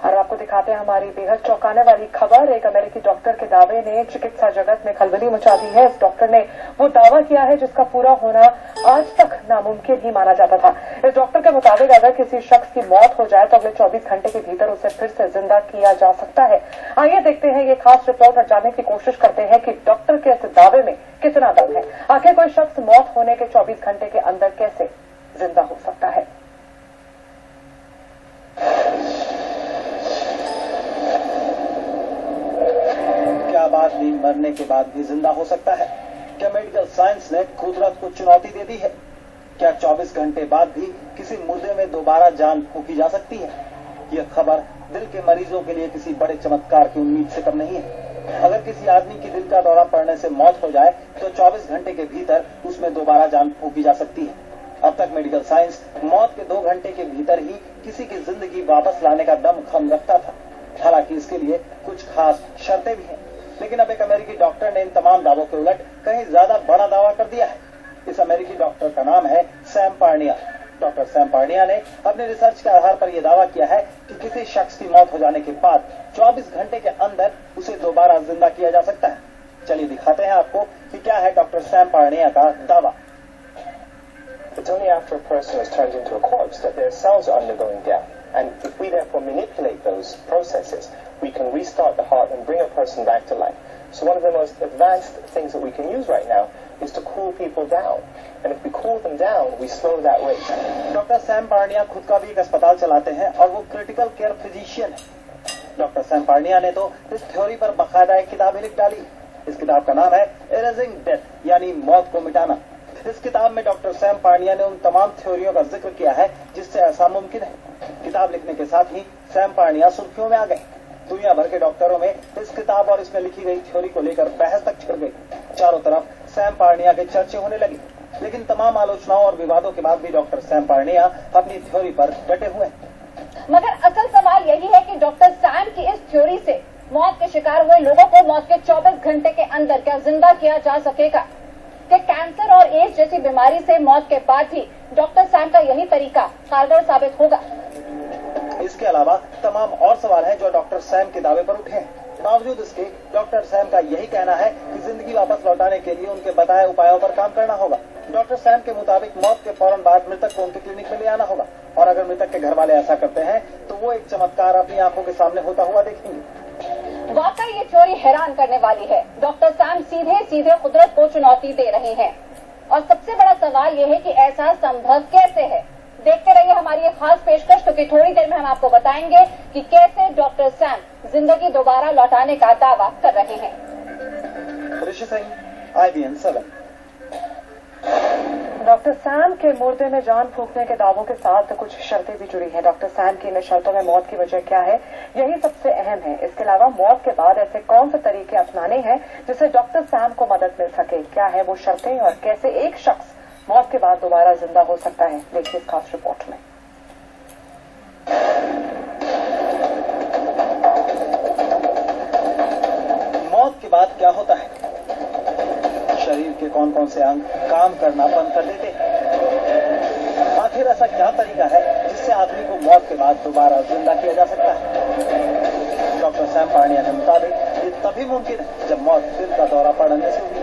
और आपको दिखाते हैं हमारी बेहद चौंकाने वाली खबर। एक अमेरिकी डॉक्टर के दावे ने चिकित्सा जगत में खलबली मचा दी है। इस डॉक्टर ने वो दावा किया है जिसका पूरा होना आज तक नामुमकिन ही माना जाता था। इस डॉक्टर के मुताबिक अगर किसी शख्स की मौत हो जाए तो अगले 24 घंटे के भीतर उसे फिर से जिंदा किया जा सकता है। आइए देखते हैं ये खास रिपोर्ट और जानने की कोशिश करते हैं कि डॉक्टर के इस दावे में कितना दम है। आखिर कोई शख्स मौत होने के 24 घंटे के अंदर कैसे जिंदा हो सकता है। क्या आदमी मरने के बाद भी जिंदा हो सकता है? क्या मेडिकल साइंस ने कुदरत को चुनौती दे दी है? क्या 24 घंटे बाद भी किसी मुर्दे में दोबारा जान फूंकी जा सकती है? यह खबर दिल के मरीजों के लिए किसी बड़े चमत्कार की उम्मीद से कम नहीं है। अगर किसी आदमी की दिल का दौरा पड़ने से मौत हो जाए तो 24 घंटे के भीतर उसमें दोबारा जान फूंकी जा सकती है। अब तक मेडिकल साइंस मौत के 2 घंटे के भीतर ही किसी की जिंदगी वापस लाने का दमखम रखता था। हालांकि इसके लिए कुछ खास शर्तें भी हैं, लेकिन अब एक अमेरिकी डॉक्टर ने इन तमाम दावों के उलट कहीं ज्यादा बड़ा दावा कर दिया है। इस अमेरिकी डॉक्टर का नाम है सैम पार्निया। डॉक्टर सैम पार्निया ने अपने रिसर्च के आधार पर यह दावा किया है कि किसी शख्स की मौत हो जाने के बाद 24 घंटे के अंदर उसे दोबारा जिंदा किया जा सकता है। चलिए दिखाते हैं आपको कि क्या है डॉक्टर सैम पार्निया का दावा। It's only after a person is turned into a corpse that their cells are undergoing death. And if we therefore manipulate those processes, we can restart the heart and bring a person back to life. So one of the most advanced things that we can use right now is to cool people down. And if we cool them down, we slow that rate. Doctor Sam Parnia खुद का भी एक अस्पताल चलाते हैं और वो critical care physician है। डॉक्टर सैम पार्निया ने तो इस थ्योरी पर बाकायदा एक किताब लिख डाली। इस किताब का नाम है इरेजिंग डेथ, यानी मौत को मिटाना। इस किताब में डॉक्टर सैम पार्निया ने उन तमाम थ्योरियों का जिक्र किया है जिससे ऐसा मुमकिन है। किताब लिखने के साथ ही सैम पार्निया सुर्खियों में आ गए। दुनिया भर के डॉक्टरों में इस किताब और इसमें लिखी गई थ्योरी को लेकर बहस तक छिड़ गई। चारों तरफ सैम पार्निया के चर्चे होने लगे, लेकिन तमाम आलोचनाओं और विवादों के बाद भी डॉक्टर सैम पार्निया अपनी थ्योरी पर डटे हुए हैं। मगर असल सवाल यही है कि डॉक्टर सैम की इस थ्योरी से मौत के शिकार हुए लोगों को मौत के 24 घंटे के अंदर क्या जिंदा किया जा सकेगा? कि कैंसर और एड्स जैसी बीमारी से मौत के बाद भी डॉक्टर सैम का यही तरीका कारगर साबित होगा? इसके अलावा तमाम और सवाल हैं जो डॉक्टर सैम के दावे पर उठे हैं। बावजूद इसके डॉक्टर सैम का यही कहना है कि जिंदगी वापस लौटाने के लिए उनके बताए उपायों पर काम करना होगा। डॉक्टर सैम के मुताबिक मौत के फौरन बाद मृतक को उनके क्लिनिक में ले आना होगा, और अगर मृतक के घर वाले ऐसा करते हैं तो वो एक चमत्कार अपनी आंखों के सामने होता हुआ देखेंगे। वाकई ये थ्योरी हैरान करने वाली है। डॉक्टर सैम सीधे सीधे कुदरत को चुनौती दे रहे हैं, और सबसे बड़ा सवाल ये है कि ऐसा संभव कैसे है। देखते रहिए हमारी एक खास पेशकश, क्योंकि थोड़ी देर में हम आपको बताएंगे कि कैसे डॉक्टर सैम जिंदगी दोबारा लौटाने का दावा कर रहे हैं। ऋषि सिंह, IBN 7। डॉक्टर सैम के मुर्दे में जान फूंकने के दावों के साथ कुछ शर्तें भी जुड़ी हैं। डॉक्टर सैम की इन शर्तों में मौत की वजह क्या है, यही सबसे अहम है। इसके अलावा मौत के बाद ऐसे कौन से तरीके अपनाने हैं जिससे डॉक्टर सैम को मदद मिल सके। क्या है वो शर्तें और कैसे एक शख्स मौत के बाद दोबारा जिंदा हो सकता है, देखिए इस खास रिपोर्ट में। मौत के बाद क्या होता है? शरीर के कौन कौन से अंग काम करना बंद कर देते हैं? आखिर ऐसा क्या तरीका है जिससे आदमी को मौत के बाद दोबारा जिंदा किया जा सकता है? डॉक्टर सैम पार्निया के मुताबिक ये तभी मुमकिन है जब मौत दिल का दौरा पड़ने से हुई।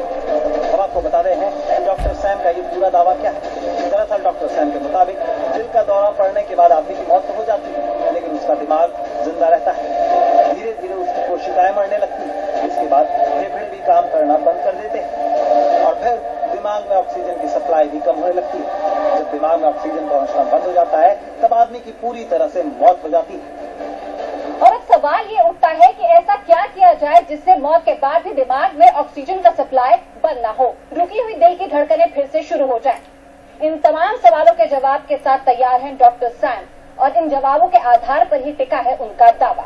अब आपको बता रहे हैं कि डॉक्टर सैम का ये पूरा दावा क्या है। दरअसल डॉक्टर सैम के मुताबिक दिल का दौरा पड़ने के बाद आदमी की मौत तो हो जाती है, लेकिन उसका दिमाग जिंदा रहता है। धीरे धीरे उसकी कोशिकाएं मरने लगती है। इसके बाद फेफड़े भी काम करना बंद कर देते हैं, और फिर दिमाग में ऑक्सीजन की सप्लाई भी कम होने लगती है। जब दिमाग में ऑक्सीजन पहुंचना बंद हो जाता है तब आदमी की पूरी तरह से मौत हो जाती है। और अब सवाल ये उठता है कि ऐसा क्या किया जाए जिससे मौत के बाद भी दिमाग में ऑक्सीजन का सप्लाई बंद न हो, रुकी हुई दिल की धड़कनें फिर से शुरू हो जाएं। इन तमाम सवालों के जवाब के साथ तैयार हैं डॉक्टर सैम, और इन जवाबों के आधार पर ही टिका है उनका दावा।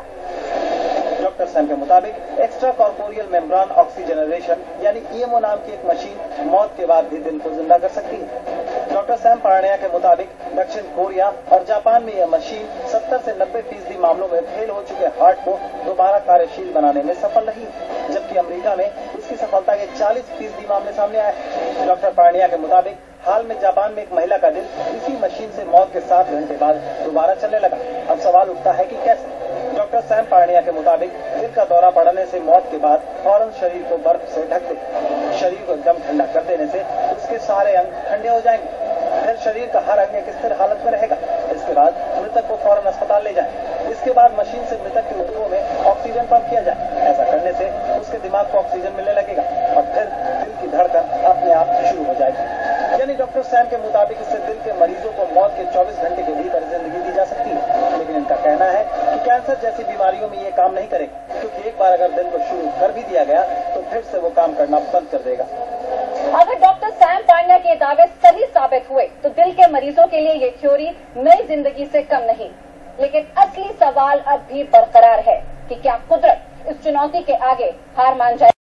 डॉक्टर सैम के मुताबिक एक्स्ट्रा कॉर्पोरियल मेम्ब्रान ऑक्सीजनरेशन यानी EMO नाम की एक मशीन मौत के बाद भी दिल को जिंदा कर सकती है। डॉक्टर सैम पार्निया के मुताबिक दक्षिण कोरिया और जापान में यह मशीन 70 से 90% मामलों में फेल हो चुके हार्ट को दोबारा कार्यशील बनाने में सफल रही, जबकि अमेरिका में इसकी सफलता के 40% मामले सामने आए। डॉक्टर पार्निया के मुताबिक हाल में जापान में एक महिला का दिल इसी मशीन से मौत के 7 घंटे बाद दोबारा चलने लगा। अब सवाल उठता है कि कैसे? डॉक्टर सैम पार्निया के मुताबिक दिल का दौरा पड़ने से मौत के बाद फौरन शरीर को बर्फ से ढक दे। शरीर को एकदम ठंडा कर देने से उसके सारे अंग ठंडे हो जाएंगे। फिर शरीर का हर अंग एक स्थिर हालत में रहेगा। इसके बाद मृतक को फौरन अस्पताल ले जाए। इसके बाद मशीन से मृतक के ऊतकों में ऑक्सीजन पंप किया जाए। ऐसा करने से उसके दिमाग को ऑक्सीजन मिलने लगेगा और फिर दिल की धड़कन अपने आप शुरू हो जाएगी। यानी डॉक्टर सैम के मुताबिक इससे दिल के मरीजों को मौत के 24 घंटे के भीतर जिंदगी दी जा सकती है। लेकिन इनका कहना है कि कैंसर जैसी बीमारियों में ये काम नहीं करेगा, क्योंकि एक बार अगर दिल को शुरू कर भी दिया गया तो फिर से वो काम करना बंद कर देगा। अगर डॉक्टर सैम पार्निया के दावे सही साबित हुए तो दिल के मरीजों के लिए ये थ्योरी नई जिंदगी से कम नहीं। लेकिन असली सवाल अब भी बरकरार है कि क्या कुदरत इस चुनौती के आगे हार मान जाए।